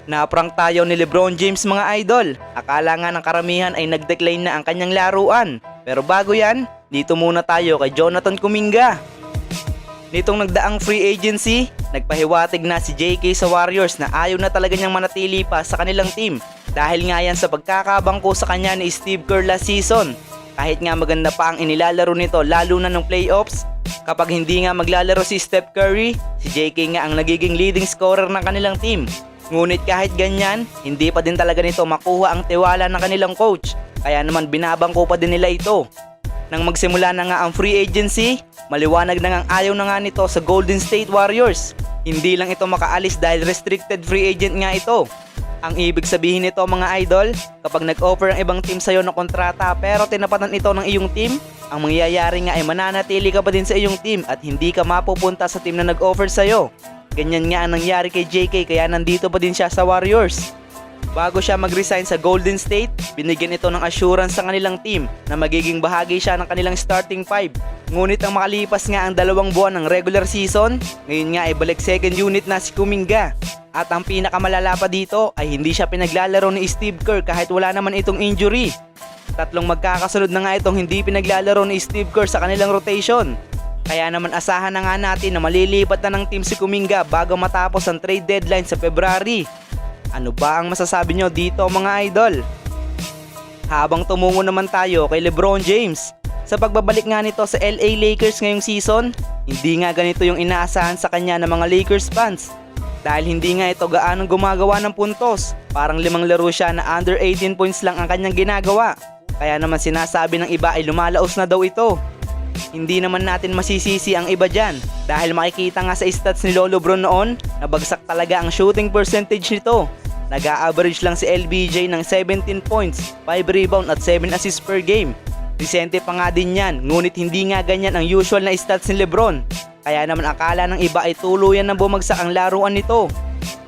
Naprank tayo ni LeBron James mga idol. Akala nga ng karamihan ay nag-decline na ang kanyang laruan. Pero bago yan, dito muna tayo kay Jonathan Kuminga. Nitong nagdaang free agency, nagpahiwatig na si JK sa Warriors na ayaw na talaga niyang manatili pa sa kanilang team. Dahil nga yan sa pagkakabangko sa kanya ni Steve Kerr last season. Kahit nga maganda pa ang inilalaro nito lalo na ng playoffs, kapag hindi nga maglalaro si Steph Curry, si JK nga ang nagiging leading scorer ng kanilang team. Ngunit kahit ganyan, hindi pa din talaga nito makuha ang tiwala ng kanilang coach. Kaya naman binabangko pa din nila ito. Nang magsimula na nga ang free agency, maliwanag na nga ayaw na nga nito sa Golden State Warriors. Hindi lang ito makaalis dahil restricted free agent nga ito. Ang ibig sabihin nito mga idol, kapag nag-offer ang ibang team sa'yo ng kontrata pero tinapatan ito ng iyong team, ang mangyayari nga ay mananatili ka pa din sa iyong team at hindi ka mapupunta sa team na nag-offer sa'yo. Ganyan nga ang nangyari kay JK kaya nandito pa din siya sa Warriors. Bago siya mag-resign sa Golden State, binigyan ito ng assurance sa kanilang team na magiging bahagi siya ng kanilang starting five. Ngunit ang makalipas nga ang 2 buwan ng regular season, ngayon nga ay balik second unit na si Kuminga. At ang pinakamalala pa dito ay hindi siya pinaglalaro ni Steve Kerr kahit wala naman itong injury. 3 magkakasunod na nga itong hindi pinaglalaro ni Steve Kerr sa kanilang rotation. Kaya naman asahan na nga natin na malilipat na ng team si Kuminga bago matapos ang trade deadline sa February. Ano ba ang masasabi nyo dito mga idol? Habang tumungo naman tayo kay LeBron James, sa pagbabalik nga nito sa LA Lakers ngayong season, hindi nga ganito yung inaasahan sa kanya ng mga Lakers fans. Dahil hindi nga ito gaanong gumagawa ng puntos, parang 5 laro siya na under 18 points lang ang kanyang ginagawa. Kaya naman sinasabi ng iba ay lumalaos na daw ito. Hindi naman natin masisisi ang iba dyan dahil makikita nga sa stats ni Lolo Bron noon na bagsak talaga ang shooting percentage nito. Nag-a-average lang si LBJ ng 17 points, 5 rebound at 7 assists per game. Risente pa nga din yan, ngunit hindi nga ganyan ang usual na stats ni Lebron. Kaya naman akala ng iba ay tuluyan na bumagsak ang laruan nito.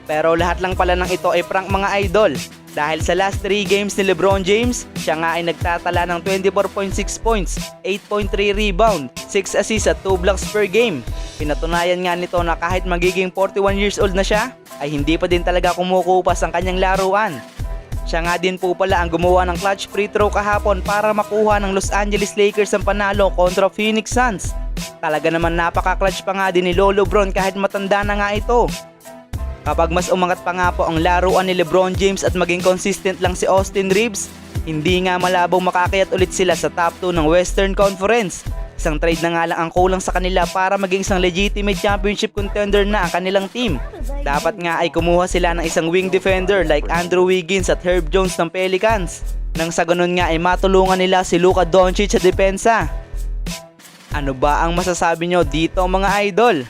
Pero lahat lang pala ng ito ay prank mga idol. Dahil sa last 3 games ni LeBron James, siya nga ay nagtatala ng 24.6 points, 8.3 rebound, 6 assists at 2 blocks per game. Pinatunayan nga nito na kahit magiging 41 years old na siya, ay hindi pa din talaga kumukupas ang kanyang laruan. Siya nga din po pala ang gumawa ng clutch free throw kahapon para makuha ng Los Angeles Lakers ang panalo kontra Phoenix Suns. Talaga naman napaka-clutch pa nga din ni Lolo Bron kahit matanda na nga ito. Kapag mas umangat pa nga po ang laruan ni LeBron James at maging consistent lang si Austin Reeves, hindi nga malabong makakayat ulit sila sa top 2 ng Western Conference. Isang trade na nga lang ang kulang sa kanila para maging isang legitimate championship contender na ang kanilang team. Dapat nga ay kumuha sila ng isang wing defender like Andrew Wiggins at Herb Jones ng Pelicans. Nang sa ganun nga ay matulungan nila si Luka Doncic sa depensa. Ano ba ang masasabi nyo dito mga idol?